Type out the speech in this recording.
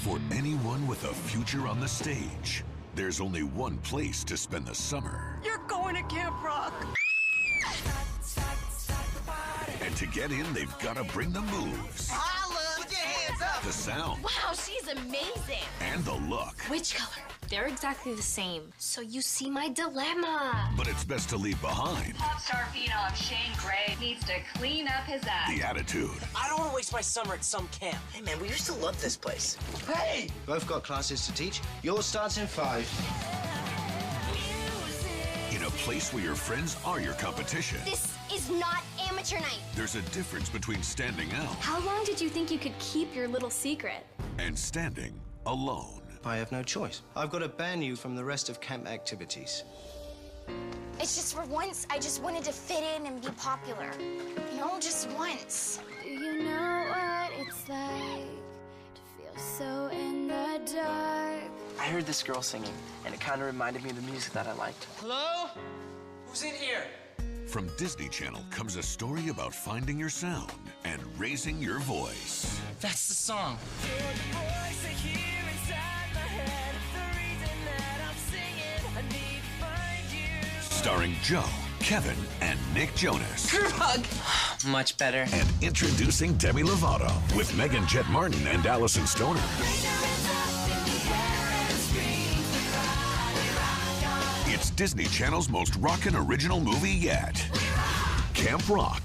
For anyone with a future on the stage, there's only one place to spend the summer. You're going to Camp Rock! And to get in, they've got to bring the moves. Holla! Put your hands up! The sound. Wow, she's amazing! And the look. Which color? They're exactly the same. So you see my dilemma. But it's best to leave behind Pop star phenom Shane Gray needs to clean up his act. the attitude. I don't want to waste my summer at some camp. Hey, man, we used to love this place. Hey! Both got classes to teach. Yours starts in 5. In a place where your friends are your competition. This is not amateur night. There's a difference between standing out How long did you think you could keep your little secret? and standing alone. I have no choice. I've got to ban you from the rest of camp activities. It's just for once, I just wanted to fit in and be popular. You know, just once. Do you know what it's like to feel so in the dark? I heard this girl singing, and it kind of reminded me of the music that I liked. Hello? Who's in here? From Disney Channel comes a story about finding your sound and raising your voice. That's the song. Starring Joe, Kevin, and Nick Jonas. Group hug! Much better. And introducing Demi Lovato with Megan Jet Martin and Allison Stoner. It's Disney Channel's most rockin' original movie yet. Camp Rock,